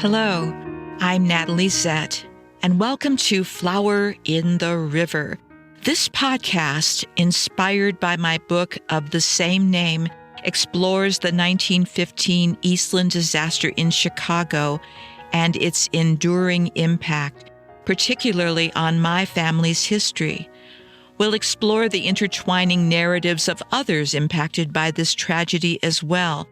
Hello, I'm Natalie Zett, and welcome to Flower in the River. This podcast, inspired by my book of the same name, explores the 1915 Eastland Disaster in Chicago and its enduring impact, particularly on my family's history. We'll explore the intertwining narratives of others impacted by this tragedy as well,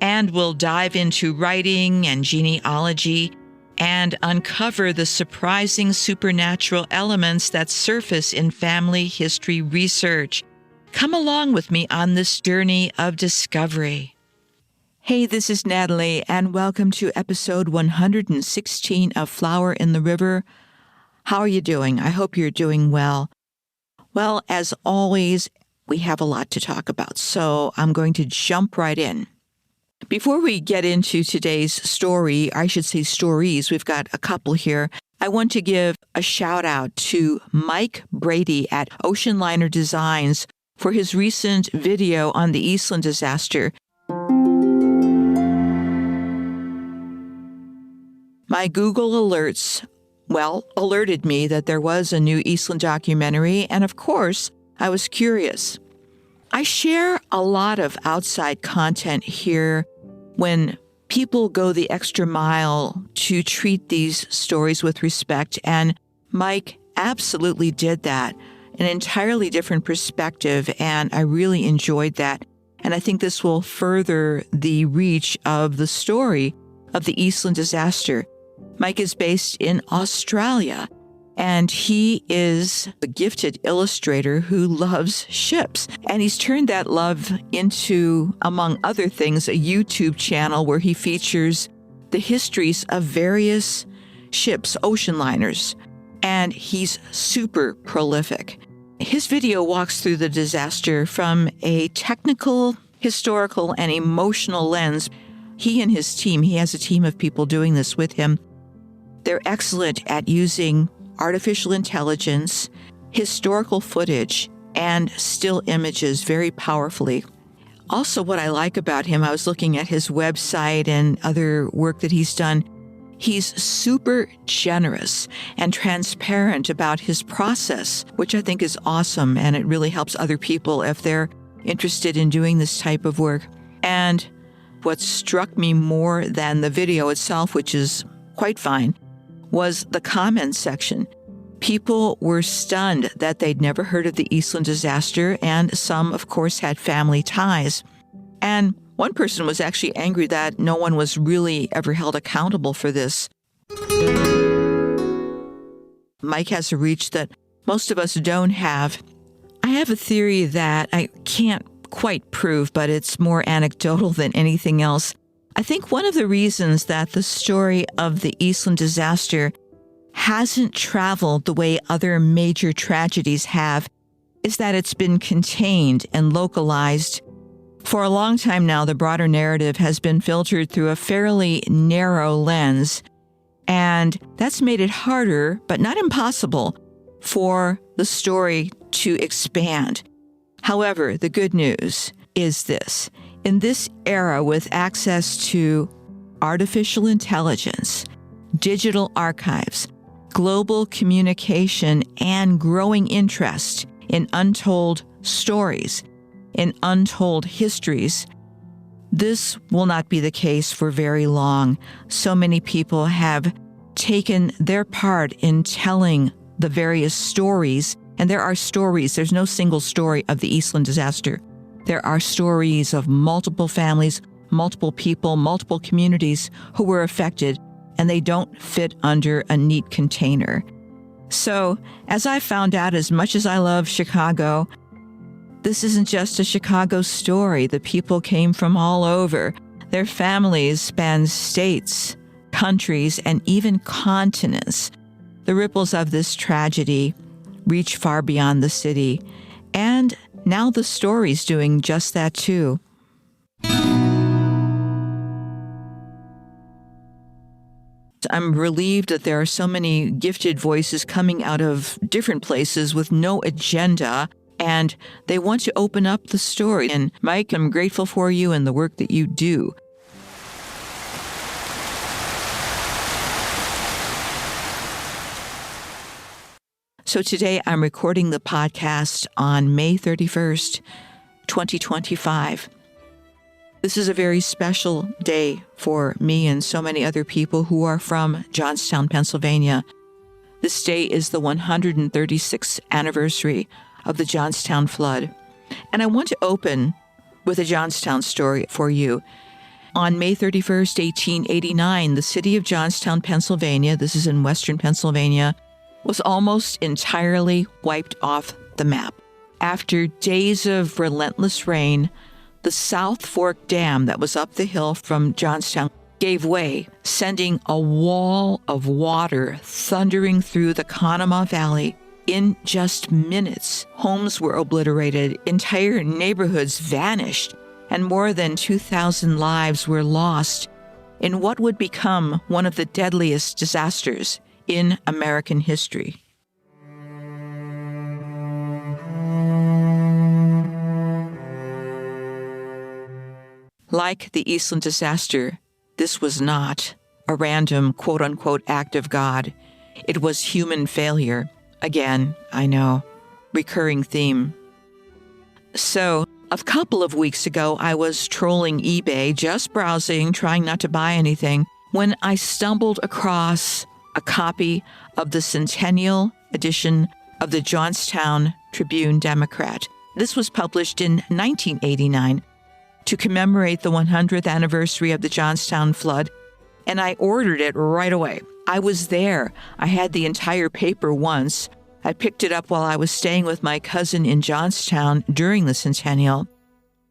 and we'll dive into writing and genealogy and uncover the surprising supernatural elements that surface in family history research. Come along with me on this journey of discovery. Hey, this is Natalie, and welcome to episode 116 of Flower in the River. How are you doing? I hope you're doing well. Well, as always, we have a lot to talk about, so I'm going to jump right in. Before we get into today's story, I should say stories, we've got a couple here. I want to give a shout out to Mike Brady at Ocean Liner Designs for his recent video on the Eastland Disaster. My Google alerts alerted me that there was a new Eastland documentary, and of course, I was curious. I share a lot of outside content here when people go the extra mile to treat these stories with respect, and Mike absolutely did that. An entirely different perspective, and I really enjoyed that. And I think this will further the reach of the story of the Eastland Disaster. Mike is based in Australia, and he is a gifted illustrator who loves ships. And he's turned that love into, among other things, a YouTube channel where he features the histories of various ships, ocean liners. And he's super prolific. His video walks through the disaster from a technical, historical, and emotional lens. He and his team, he has a team of people doing this with him. They're excellent at using artificial intelligence, historical footage, and still images very powerfully. Also, what I like about him, I was looking at his website and other work that he's done. He's super generous and transparent about his process, which I think is awesome, and it really helps other people if they're interested in doing this type of work. And what struck me more than the video itself, which is quite fine, was the comments section. People were stunned that they'd never heard of the Eastland Disaster, and some, of course, had family ties. And one person was actually angry that no one was really ever held accountable for this. Mike has a reach that most of us don't have. I have a theory that I can't quite prove, but it's more anecdotal than anything else. I think one of the reasons that the story of the Eastland Disaster hasn't traveled the way other major tragedies have is that it's been contained and localized. For a long time now, the broader narrative has been filtered through a fairly narrow lens, and that's made it harder, but not impossible, for the story to expand. However, the good news is this. In this era with access to artificial intelligence, digital archives, global communication, and growing interest in untold stories, in untold histories, this will not be the case for very long. So many people have taken their part in telling the various stories, and there are stories. There's no single story of the Eastland Disaster. There are stories of multiple families, multiple people, multiple communities who were affected, and they don't fit under a neat container. So, as I found out, as much as I love Chicago, this isn't just a Chicago story. The people came from all over. Their families span states, countries, and even continents. The ripples of this tragedy reach far beyond the city, and now the story's doing just that too. I'm relieved that there are so many gifted voices coming out of different places with no agenda, and they want to open up the story. And Mike, I'm grateful for you and the work that you do. So today I'm recording the podcast on May 31st, 2025. This is a very special day for me and so many other people who are from Johnstown, Pennsylvania. This day is the 136th anniversary of the Johnstown Flood. And I want to open with a Johnstown story for you. On May 31st, 1889, the city of Johnstown, Pennsylvania, this is in western Pennsylvania, was almost entirely wiped off the map. After days of relentless rain, the South Fork Dam that was up the hill from Johnstown gave way, sending a wall of water thundering through the Conemaugh Valley. In just minutes, homes were obliterated, entire neighborhoods vanished, and more than 2,000 lives were lost in what would become one of the deadliest disasters in American history. Like the Eastland Disaster, this was not a random quote-unquote act of God. It was human failure. Again, I know, recurring theme. So, a couple of weeks ago, I was trolling eBay, just browsing, trying not to buy anything, when I stumbled across a copy of the centennial edition of the Johnstown Tribune-Democrat. This was published in 1989 to commemorate the 100th anniversary of the Johnstown Flood, and I ordered it right away. I was there. I had the entire paper once. I picked it up while I was staying with my cousin in Johnstown during the centennial,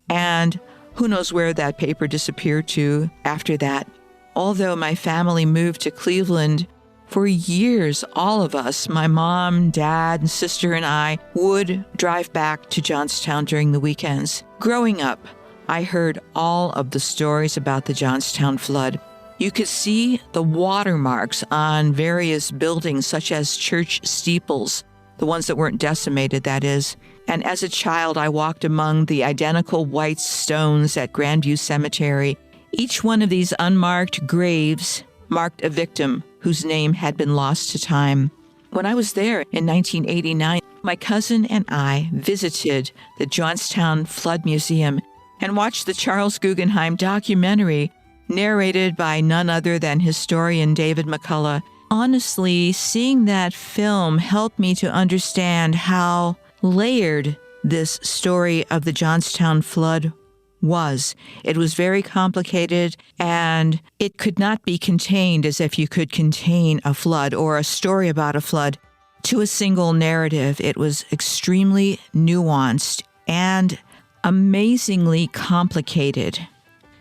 and who knows where that paper disappeared to after that. Although my family moved to Cleveland, for years, all of us, my mom, dad, and sister, and I, would drive back to Johnstown during the weekends. Growing up, I heard all of the stories about the Johnstown Flood. You could see the watermarks on various buildings, such as church steeples, the ones that weren't decimated, that is. And as a child, I walked among the identical white stones at Grandview Cemetery. Each one of these unmarked graves marked a victim whose name had been lost to time. When I was there in 1989, my cousin and I visited the Johnstown Flood Museum and watched the Charles Guggenheim documentary narrated by none other than historian David McCullough. Honestly, seeing that film helped me to understand how layered this story of the Johnstown Flood was. It was very complicated, and it could not be contained as if you could contain a flood or a story about a flood to a single narrative. It was extremely nuanced and amazingly complicated.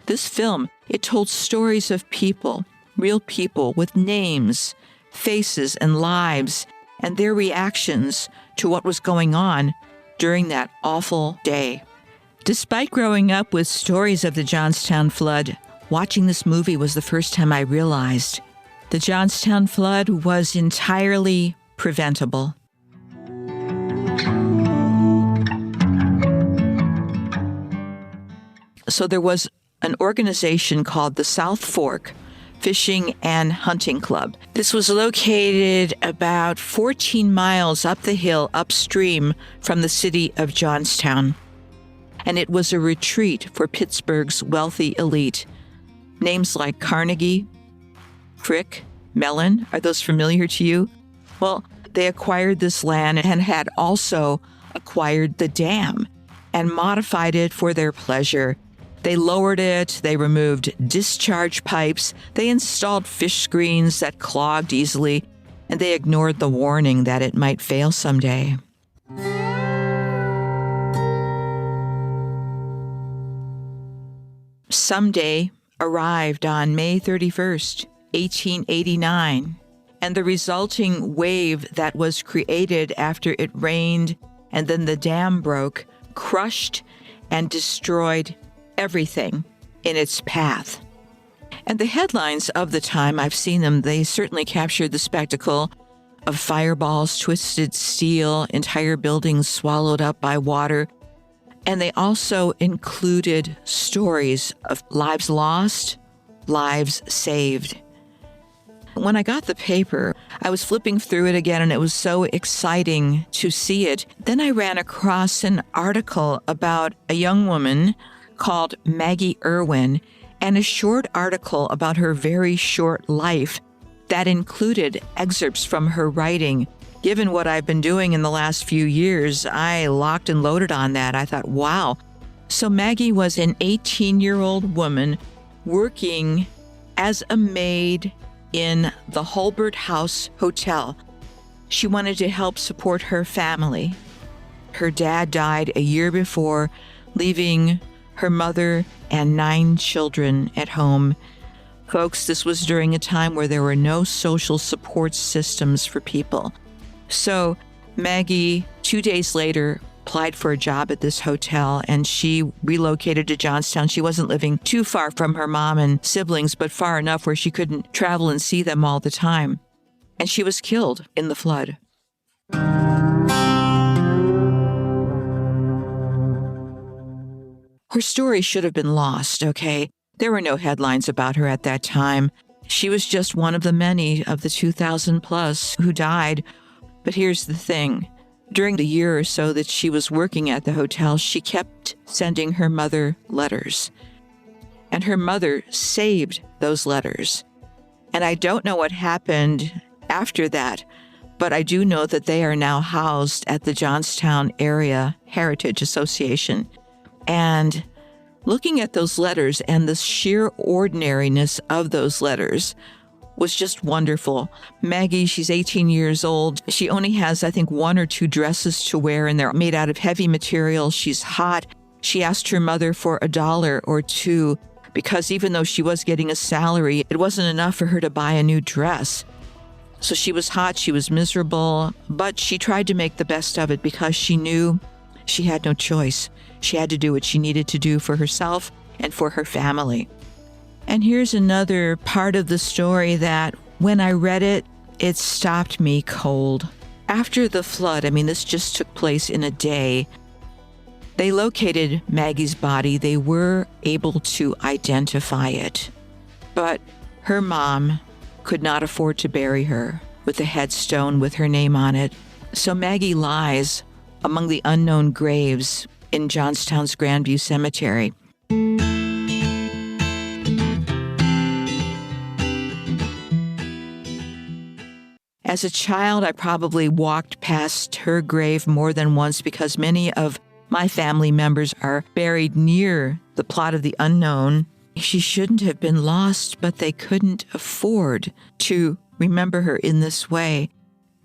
This film, it told stories of people, real people with names, faces, and lives, and their reactions to what was going on during that awful day. Despite growing up with stories of the Johnstown Flood, watching this movie was the first time I realized the Johnstown Flood was entirely preventable. So there was an organization called the South Fork Fishing and Hunting Club. This was located about 14 miles up the hill upstream from the city of Johnstown. And it was a retreat for Pittsburgh's wealthy elite. Names like Carnegie, Frick, Mellon, are those familiar to you? Well, they acquired this land and had also acquired the dam and modified it for their pleasure. They lowered it, they removed discharge pipes, they installed fish screens that clogged easily, and they ignored the warning that it might fail someday. Someday arrived on May 31st, 1889, and the resulting wave that was created after it rained and then the dam broke crushed and destroyed everything in its path. And the headlines of the time, I've seen them, they certainly captured the spectacle of fireballs, twisted steel, entire buildings swallowed up by water. And they also included stories of lives lost, lives saved. When I got the paper, I was flipping through it again, and it was so exciting to see it. Then I ran across an article about a young woman called Maggie Irwin, and a short article about her very short life that included excerpts from her writing. Given what I've been doing in the last few years, I locked and loaded on that. I thought, wow. So Maggie was an 18-year-old woman working as a maid in the Hulbert House Hotel. She wanted to help support her family. Her dad died a year before, leaving her mother and 9 children at home. Folks, this was during a time where there were no social support systems for people. So Maggie, 2 days later, applied for a job at this hotel, and she relocated to Johnstown. She wasn't living too far from her mom and siblings, but far enough where she couldn't travel and see them all the time. And she was killed in the flood. Her story should have been lost, okay? There were no headlines about her at that time. She was just one of the many of the 2,000 plus who died. But here's the thing. During the year or so that she was working at the hotel, she kept sending her mother letters. And her mother saved those letters. And I don't know what happened after that, but I do know that they are now housed at the Johnstown Area Heritage Association. And looking at those letters and the sheer ordinariness of those letters was just wonderful. Maggie, she's 18 years old. She only has, I think, 1 or 2 dresses to wear, and they're made out of heavy material. She's hot. She asked her mother for $1 or $2 because even though she was getting a salary, it wasn't enough for her to buy a new dress. So she was hot, she was miserable, but she tried to make the best of it because she knew she had no choice. She had to do what she needed to do for herself and for her family. And here's another part of the story that when I read it, it stopped me cold. After the flood, this just took place in a day, they located Maggie's body. They were able to identify it. But her mom could not afford to bury her with a headstone with her name on it. So Maggie lies among the unknown graves in Johnstown's Grandview Cemetery. As a child, I probably walked past her grave more than once because many of my family members are buried near the plot of the unknown. She shouldn't have been lost, but they couldn't afford to remember her in this way.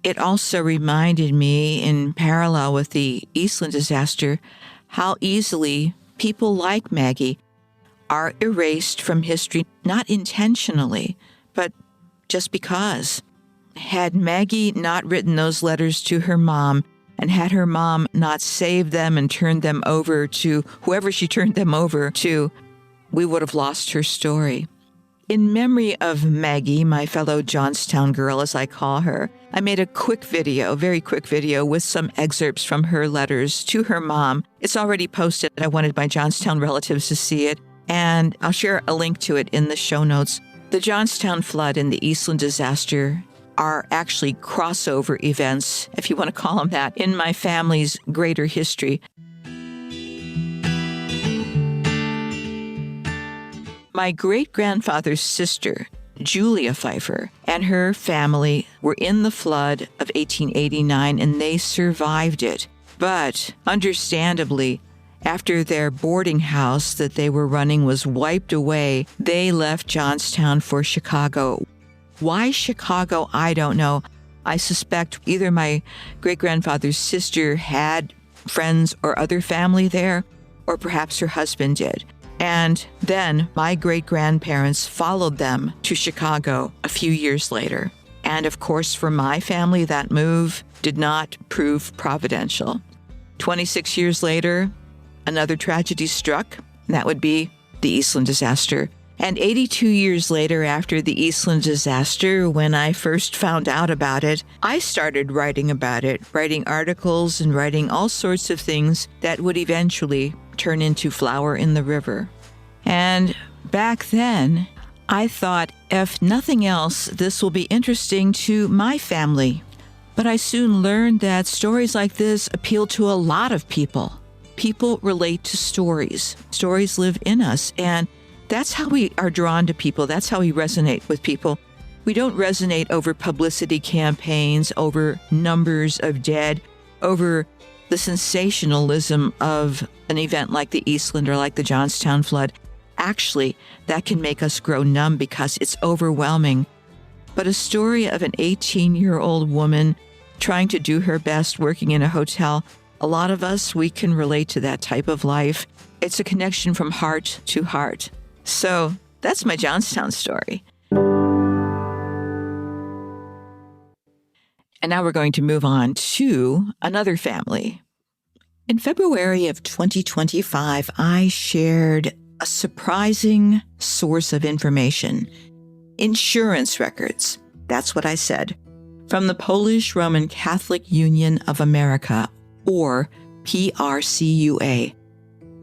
It also reminded me, in parallel with the Eastland disaster, how easily people like Maggie are erased from history, not intentionally, but just because. Had Maggie not written those letters to her mom, and had her mom not saved them and turned them over to whoever she turned them over to, we would have lost her story. In memory of Maggie, my fellow Johnstown girl, as I call her, I made a very quick video with some excerpts from her letters to her mom. It's already posted. I wanted my Johnstown relatives to see it, and I'll share a link to it in the show notes. The Johnstown Flood and the Eastland Disaster are actually crossover events, if you want to call them that, in my family's greater history. My great-grandfather's sister, Julia Pfeiffer, and her family were in the flood of 1889, and they survived it. But, understandably, after their boarding house that they were running was wiped away, they left Johnstown for Chicago. Why Chicago? I don't know. I suspect either my great-grandfather's sister had friends or other family there, or perhaps her husband did. And then my great-grandparents followed them to Chicago a few years later. And of course, for my family, that move did not prove providential. 26 years later, another tragedy struck, and that would be the Eastland disaster. And 82 years later, after the Eastland disaster, when I first found out about it, I started writing about it, writing articles and writing all sorts of things that would eventually turn into Flower in the River. And back then, I thought, if nothing else, this will be interesting to my family. But I soon learned that stories like this appeal to a lot of people. People relate to stories. Stories live in us, and that's how we are drawn to people. That's how we resonate with people. We don't resonate over publicity campaigns, over numbers of dead, over the sensationalism of an event like the Eastland or like the Johnstown Flood. Actually, that can make us grow numb because it's overwhelming. But a story of an 18-year-old woman trying to do her best working in a hotel, a lot of us, we can relate to that type of life. It's a connection from heart to heart. So that's my Johnstown story. And now we're going to move on to another family. In February of 2025, I shared a surprising source of information. Insurance records. That's what I said. From the Polish Roman Catholic Union of America, or PRCUA.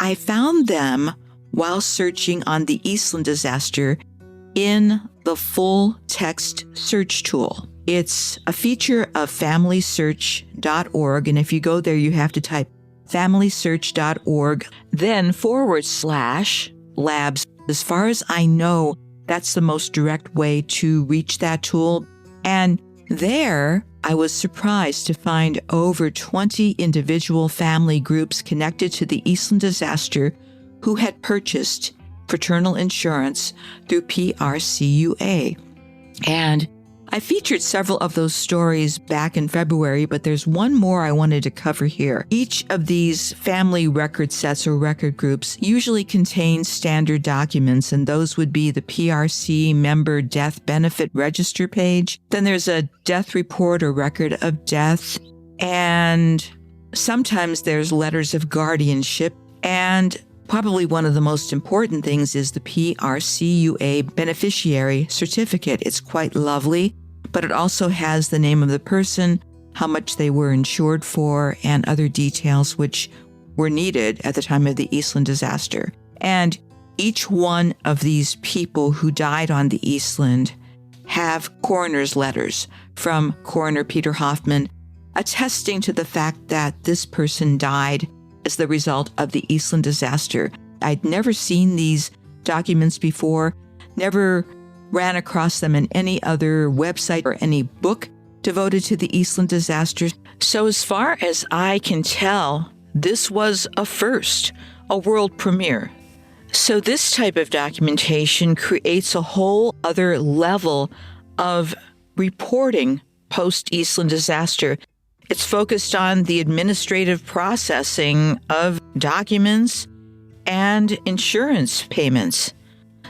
I found them while searching on the Eastland Disaster in the full text search tool. It's a feature of familysearch.org, and if you go there, you have to type familysearch.org, then /labs. As far as I know, that's the most direct way to reach that tool. And there, I was surprised to find over 20 individual family groups connected to the Eastland Disaster who had purchased fraternal insurance through PRCUA. And I featured several of those stories back in February, but there's one more I wanted to cover here. Each of these family record sets or record groups usually contains standard documents, and those would be the PRC member death benefit register page. Then there's a death report or record of death, and sometimes there's letters of guardianship, and probably one of the most important things is the PRCUA beneficiary certificate. It's quite lovely, but it also has the name of the person, how much they were insured for, and other details which were needed at the time of the Eastland Disaster. And each one of these people who died on the Eastland have coroner's letters from Coroner Peter Hoffman attesting to the fact that this person died as the result of the Eastland Disaster. I'd never seen these documents before, never ran across them in any other website or any book devoted to the Eastland Disaster. So as far as I can tell, this was a first, a world premiere. So this type of documentation creates a whole other level of reporting post-Eastland Disaster. It's focused on the administrative processing of documents and insurance payments.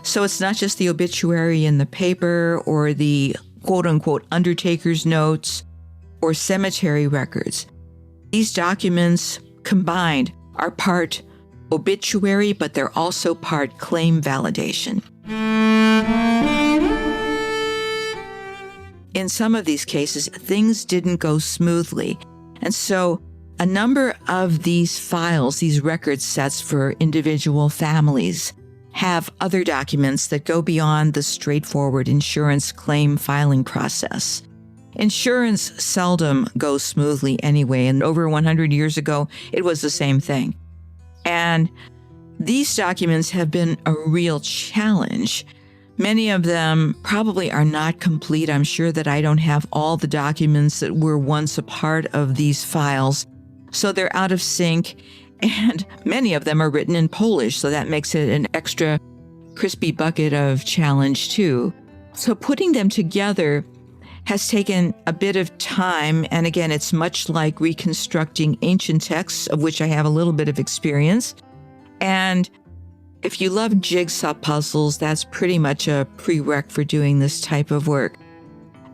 So it's not just the obituary in the paper or the quote-unquote undertaker's notes or cemetery records. These documents combined are part obituary, but they're also part claim validation. In some of these cases, things didn't go smoothly. And so a number of these files, these record sets for individual families, have other documents that go beyond the straightforward insurance claim filing process. Insurance seldom goes smoothly anyway, and over 100 years ago, it was the same thing. And these documents have been a real challenge. Many of them probably are not complete. I'm sure that I don't have all the documents that were once a part of these files. So they're out of sync, and many of them are written in Polish, so that makes it an extra crispy bucket of challenge too. So putting them together has taken a bit of time, and again, it's much like reconstructing ancient texts, of which I have a little bit of experience. And if you love jigsaw puzzles, that's pretty much a prereq for doing this type of work.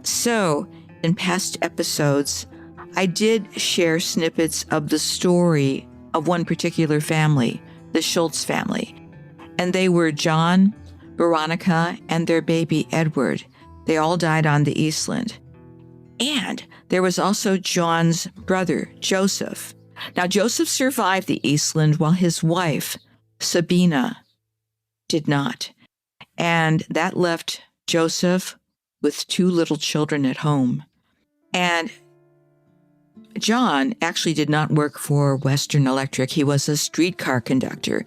So, in past episodes, I did share snippets of the story of one particular family, the Schultz family. And they were John, Veronica, and their baby Edward. They all died on the Eastland. And there was also John's brother, Joseph. Now, Joseph survived the Eastland while his wife, Sabina, did not. And that left Joseph with 2 little children at home. And John actually did not work for Western Electric. He was a streetcar conductor.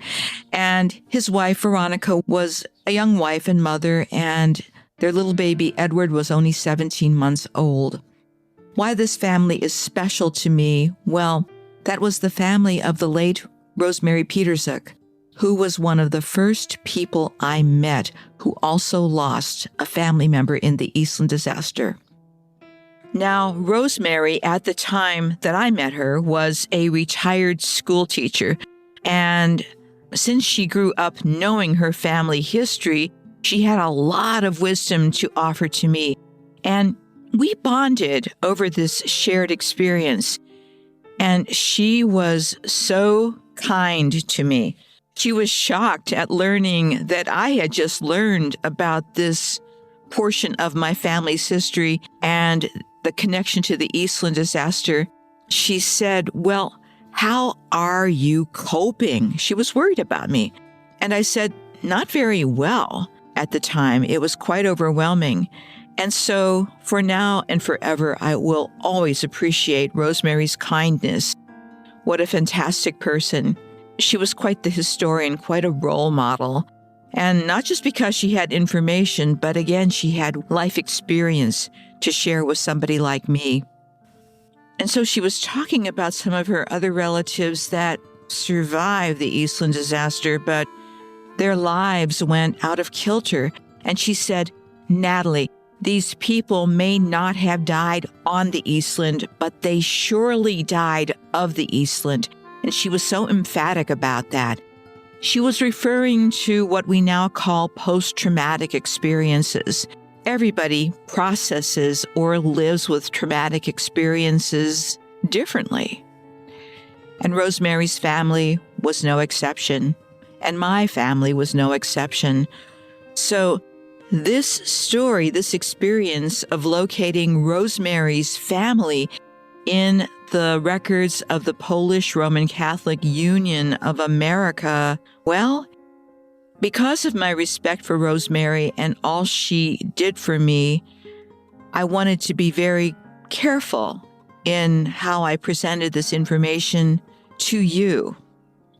And his wife, Veronica, was a young wife and mother, and their little baby, Edward, was only 17 months old. Why this family is special to me? Well, that was the family of the late Rosemary Petersuk, who was one of the first people I met who also lost a family member in the Eastland Disaster. Now, Rosemary, at the time that I met her, was a retired school teacher, and since she grew up knowing her family history, she had a lot of wisdom to offer to me, and we bonded over this shared experience, and she was so kind to me. She was shocked at learning that I had just learned about this portion of my family's history and the connection to the Eastland Disaster. She said, "Well, how are you coping?" She was worried about me. And I said, "Not very well at the time. It was quite overwhelming." And so for now and forever, I will always appreciate Rosemary's kindness. What a fantastic person. She was quite the historian, quite a role model. And not just because she had information, but again, she had life experience to share with somebody like me. And so she was talking about some of her other relatives that survived the Eastland Disaster, but their lives went out of kilter. And she said, "Natalie, these people may not have died on the Eastland, but they surely died of the Eastland." And she was so emphatic about that. She was referring to what we now call post-traumatic experiences. Everybody processes or lives with traumatic experiences differently. And Rosemary's family was no exception, and my family was no exception. So this story, this experience of locating Rosemary's family in the records of the Polish Roman Catholic Union of America, well, because of my respect for Rosemary and all she did for me, I wanted to be very careful in how I presented this information to you.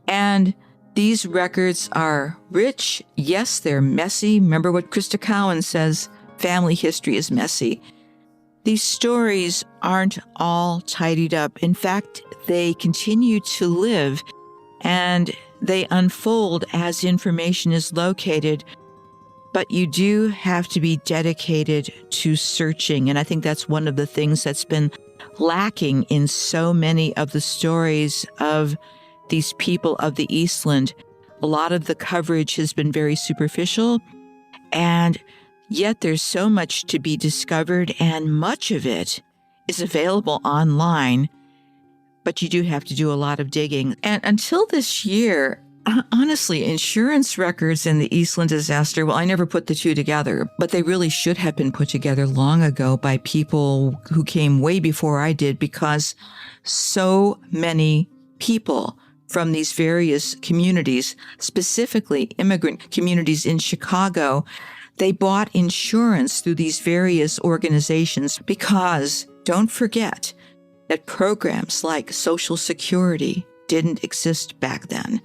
And these records are rich. Yes, they're messy. Remember what Krista Cowan says, family history is messy. These stories aren't all tidied up. In fact, they continue to live and they unfold as information is located. But you do have to be dedicated to searching. And I think that's one of the things that's been lacking in so many of the stories of these people of the Eastland. A lot of the coverage has been very superficial, and yet there's so much to be discovered, and much of it is available online, but you do have to do a lot of digging. And until this year, honestly, insurance records in the Eastland Disaster, well, I never put the two together, but they really should have been put together long ago by people who came way before I did, because so many people from these various communities, specifically immigrant communities in Chicago, they bought insurance through these various organizations because, don't forget, that programs like Social Security didn't exist back then.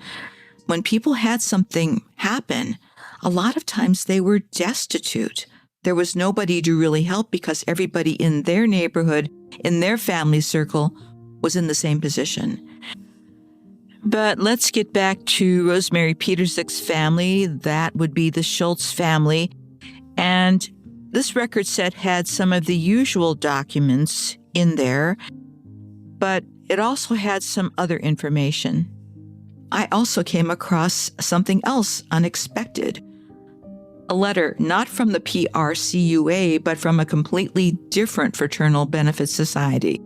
When people had something happen, a lot of times they were destitute. There was nobody to really help because everybody in their neighborhood, in their family circle, was in the same position. But let's get back to Rosemary Petersuk's family. That would be the Schultz family. And this record set had some of the usual documents in there, but it also had some other information. I also came across something else unexpected. A letter not from the PRCUA, but from a completely different fraternal benefit society,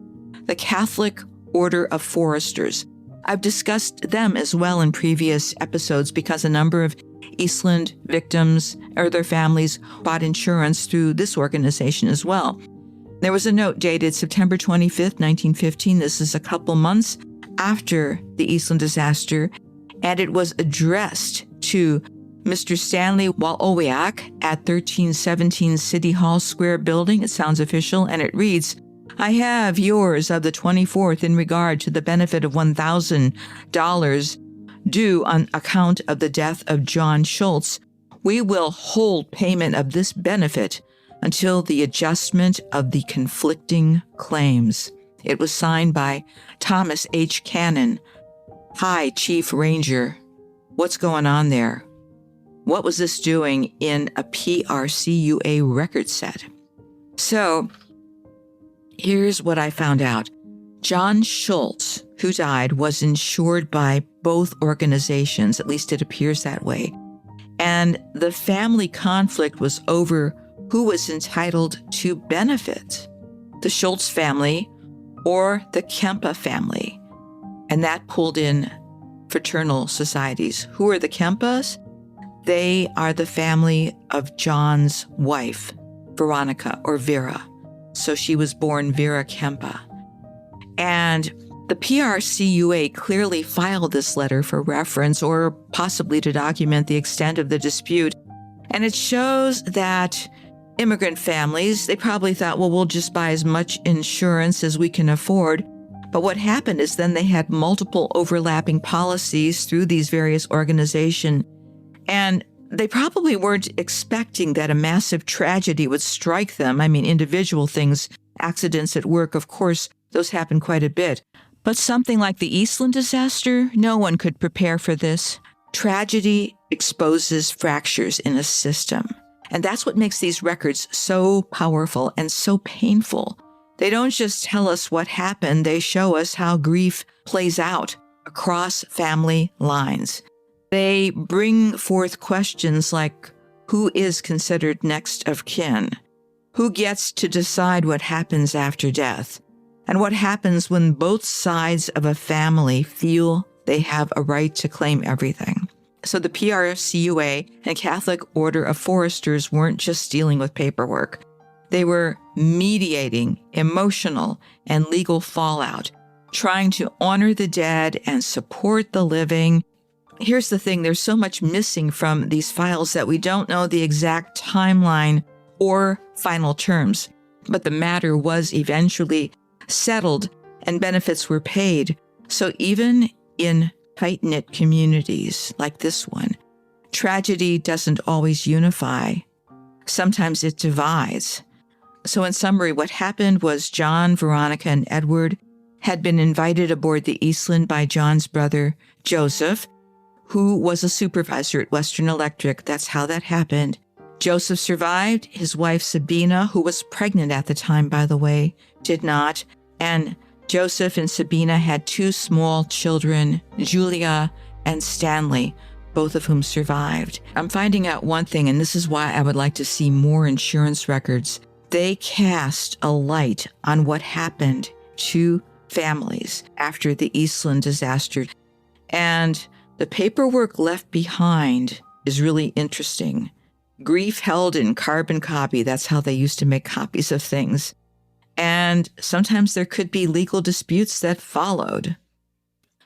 the Catholic Order of Foresters. I've discussed them as well in previous episodes because a number of Eastland victims or their families bought insurance through this organization as well. There was a note dated September 25th, 1915. This is a couple months after the Eastland Disaster, and it was addressed to Mr. Stanley Walowiak at 1317 City Hall Square Building. It sounds official, and it reads, I have yours of the 24th in regard to the benefit of $1,000 due on account of the death of John Schultz. We will hold payment of this benefit until the adjustment of the conflicting claims. It was signed by Thomas H. Cannon. Hi, Chief Ranger. What's going on there? What was this doing in a PRCUA record set? So, here's what I found out. John Schultz, who died, was insured by both organizations, at least it appears that way. And the family conflict was over who was entitled to benefit, the Schultz family or the Kempa family. And that pulled in fraternal societies. Who are the Kempas? They are the family of John's wife, Veronica, or Vera. So she was born Vera Kempa. And the PRCUA clearly filed this letter for reference or possibly to document the extent of the dispute. And it shows that immigrant families, they probably thought, well, we'll just buy as much insurance as we can afford. But what happened is then they had multiple overlapping policies through these various organizations. And they probably weren't expecting that a massive tragedy would strike them. I mean, individual things, accidents at work, of course, those happen quite a bit. But something like the Eastland Disaster, no one could prepare for this. Tragedy exposes fractures in a system. And that's what makes these records so powerful and so painful. They don't just tell us what happened, they show us how grief plays out across family lines. They bring forth questions like, who is considered next of kin? Who gets to decide what happens after death? And what happens when both sides of a family feel they have a right to claim everything? So the PRCUA and Catholic Order of Foresters weren't just dealing with paperwork. They were mediating emotional and legal fallout, trying to honor the dead and support the living. Here's the thing, there's so much missing from these files that we don't know the exact timeline or final terms, but the matter was eventually settled and benefits were paid. So even in tight-knit communities like this one, tragedy doesn't always unify. Sometimes it divides. So in summary, what happened was John, Veronica, and Edward had been invited aboard the Eastland by John's brother, Joseph, who was a supervisor at Western Electric. That's how that happened. Joseph survived. His wife, Sabina, who was pregnant at the time, by the way, did not. And Joseph and Sabina had two small children, Julia and Stanley, both of whom survived. I'm finding out one thing, and this is why I would like to see more insurance records. They cast a light on what happened to families after the Eastland disaster. And the paperwork left behind is really interesting. Grief held in carbon copy. That's how they used to make copies of things. And sometimes there could be legal disputes that followed.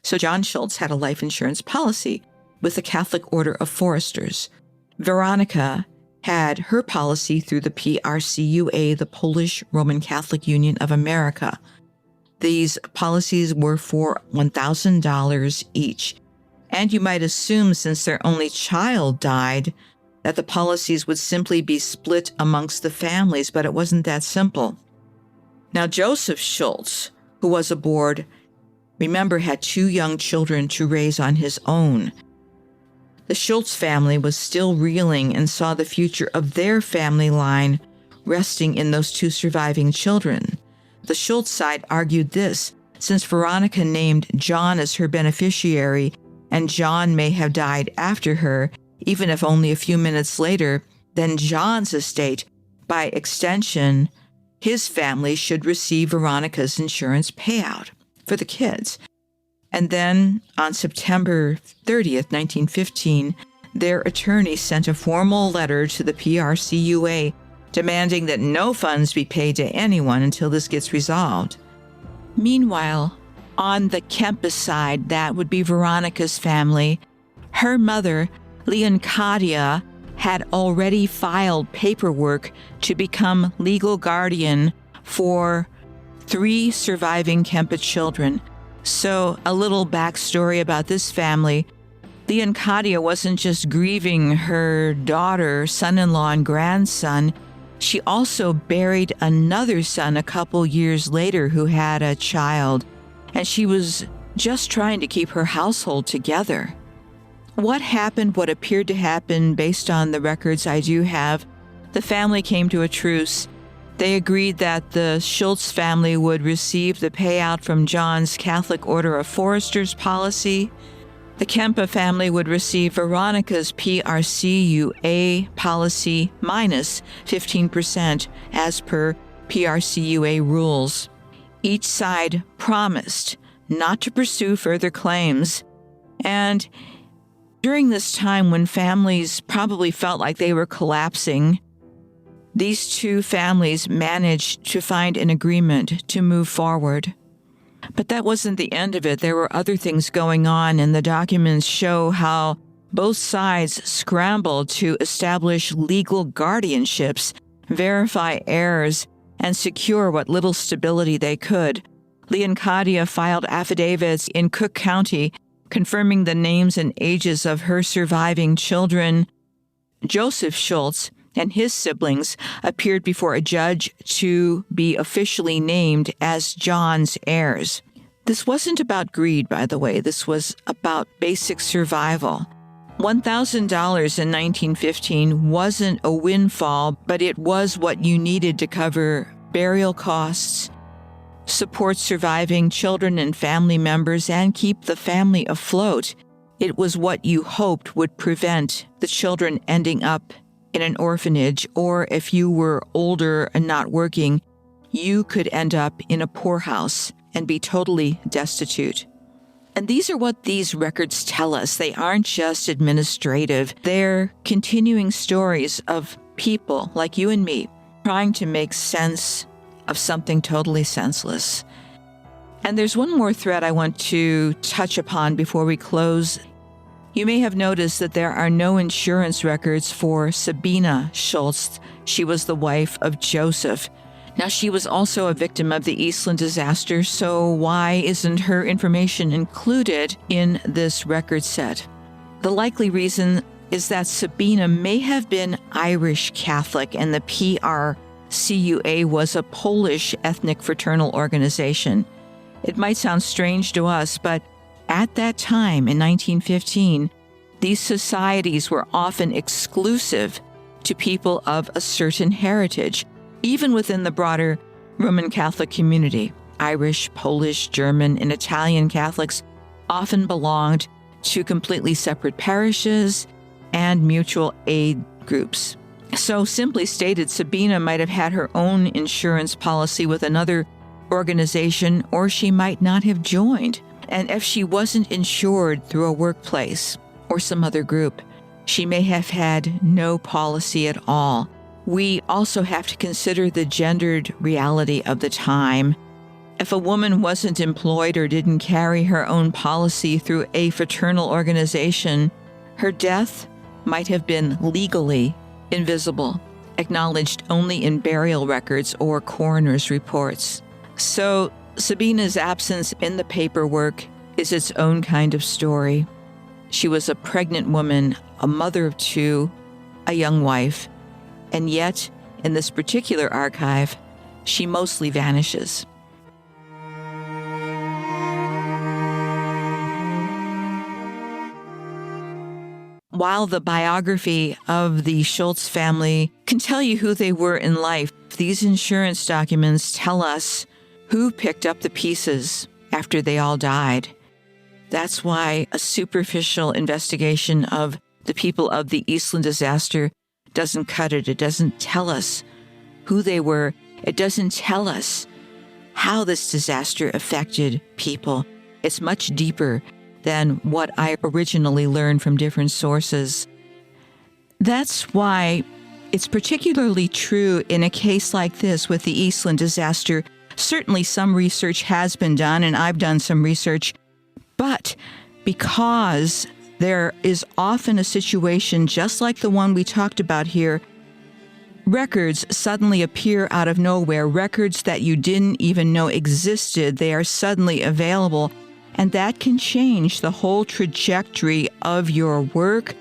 So John Schultz had a life insurance policy with the Catholic Order of Foresters. Veronica had her policy through the PRCUA, the Polish Roman Catholic Union of America. These policies were for $1,000 each. And you might assume, since their only child died, that the policies would simply be split amongst the families, but it wasn't that simple. Now, Joseph Schultz, who was aboard, remember, had two young children to raise on his own. The Schultz family was still reeling and saw the future of their family line resting in those two surviving children. The Schultz side argued this: since Veronica named John as her beneficiary, and John may have died after her, even if only a few minutes later, then John's estate, by extension, his family should receive Veronica's insurance payout for the kids. And then on September 30th, 1915, their attorney sent a formal letter to the PRCUA demanding that no funds be paid to anyone until this gets resolved. Meanwhile, on the Kempa side, that would be Veronica's family, her mother Leoncadia had already filed paperwork to become legal guardian for 3 surviving Kempa children. So, a little backstory about this family. Leoncadia wasn't just grieving her daughter, son-in-law, and grandson. She also buried another son a couple years later who had a child, and she was just trying to keep her household together. What happened, what appeared to happen based on the records I do have, the family came to a truce. They agreed that the Schultz family would receive the payout from John's Catholic Order of Foresters policy. The Kempa family would receive Veronica's PRCUA policy minus 15% as per PRCUA rules. Each side promised not to pursue further claims. And during this time when families probably felt like they were collapsing, these 2 families managed to find an agreement to move forward. But that wasn't the end of it. There were other things going on, and the documents show how both sides scrambled to establish legal guardianships, verify heirs, and secure what little stability they could. Leoncadia filed affidavits in Cook County confirming the names and ages of her surviving children. Joseph Schultz and his siblings appeared before a judge to be officially named as John's heirs. This wasn't about greed, by the way. This was about basic survival. $1,000 in 1915 wasn't a windfall, but it was what you needed to cover burial costs, support surviving children and family members, and keep the family afloat. It was what you hoped would prevent the children ending up in an orphanage, or if you were older and not working, you could end up in a poorhouse and be totally destitute. And these are what these records tell us. They aren't just administrative. They're continuing stories of people like you and me trying to make sense of something totally senseless. And there's one more thread I want to touch upon before we close. You may have noticed that there are no insurance records for Sabina Schultz. She was the wife of Joseph. Now, she was also a victim of the Eastland Disaster, so why isn't her information included in this record set? The likely reason is that Sabina may have been Irish Catholic, and the PRCUA was a Polish ethnic fraternal organization. It might sound strange to us, but at that time, in 1915, these societies were often exclusive to people of a certain heritage, even within the broader Roman Catholic community. Irish, Polish, German, and Italian Catholics often belonged to completely separate parishes and mutual aid groups. So simply stated, Sabina might have had her own insurance policy with another organization, or she might not have joined. And if she wasn't insured through a workplace or some other group, she may have had no policy at all. We also have to consider the gendered reality of the time. If a woman wasn't employed or didn't carry her own policy through a fraternal organization, her death might have been legally invisible, acknowledged only in burial records or coroner's reports. So Sabina's absence in the paperwork is its own kind of story. She was a pregnant woman, a mother of 2, a young wife, and yet, in this particular archive, she mostly vanishes. While the biography of the Schultz family can tell you who they were in life, these insurance documents tell us who picked up the pieces after they all died. That's why a superficial investigation of the people of the Eastland Disaster doesn't cut it. It doesn't tell us who they were. It doesn't tell us how this disaster affected people. It's much deeper than what I originally learned from different sources. That's why it's particularly true in a case like this with the Eastland Disaster. Certainly some research has been done, and I've done some research, but because there is often a situation just like the one we talked about here. Records suddenly appear out of nowhere, records that you didn't even know existed. They are suddenly available, and that can change the whole trajectory of your work.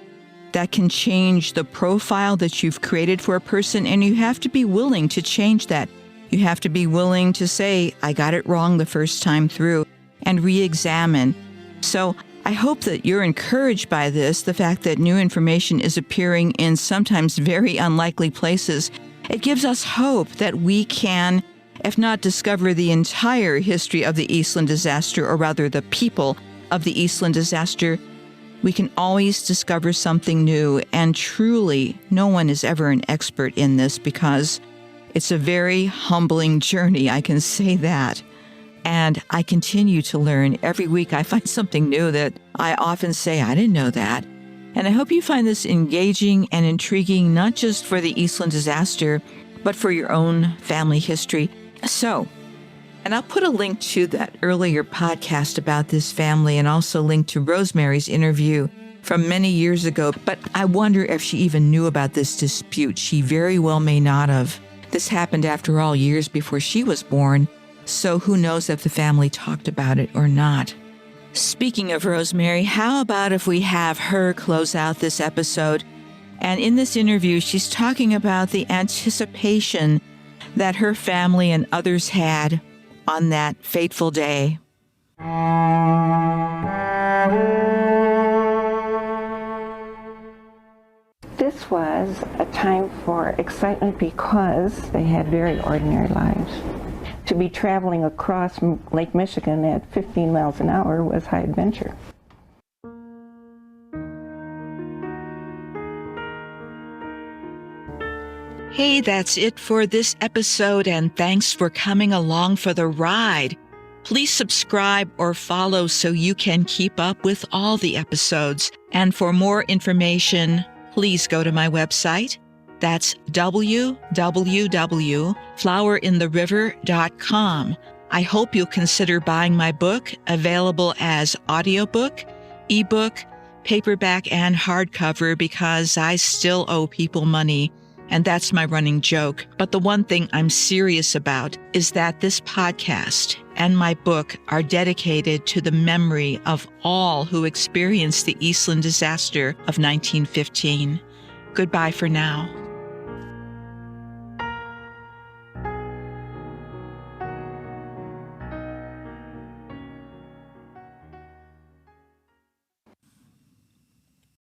That can change the profile that you've created for a person, and you have to be willing to change that. You have to be willing to say, I got it wrong the first time through, and re-examine. So I hope that you're encouraged by this, the fact that new information is appearing in sometimes very unlikely places. It gives us hope that we can, if not discover the entire history of the Eastland disaster, or rather the people of the Eastland disaster, we can always discover something new. And truly, no one is ever an expert in this because it's a very humbling journey, I can say that. And I continue to learn. Every week I find something new that I often say, I didn't know that. And I hope you find this engaging and intriguing, not just for the Eastland disaster, but for your own family history. So, and I'll put a link to that earlier podcast about this family and also link to Rosemary's interview from many years ago. But I wonder if she even knew about this dispute. She very well may not have. This happened, after all, years before she was born. So who knows if the family talked about it or not. Speaking of Rosemary, how about if we have her close out this episode? And in this interview, she's talking about the anticipation that her family and others had on that fateful day. This was a time for excitement because they had very ordinary lives. To be traveling across Lake Michigan at 15 miles an hour was high adventure. Hey, that's it for this episode, and thanks for coming along for the ride. Please subscribe or follow so you can keep up with all the episodes. And for more information, please go to my website. That's www.flowerintheriver.com. I hope you'll consider buying my book, available as audiobook, ebook, paperback, and hardcover, because I still owe people money, and that's my running joke. But the one thing I'm serious about is that this podcast and my book are dedicated to the memory of all who experienced the Eastland disaster of 1915. Goodbye for now.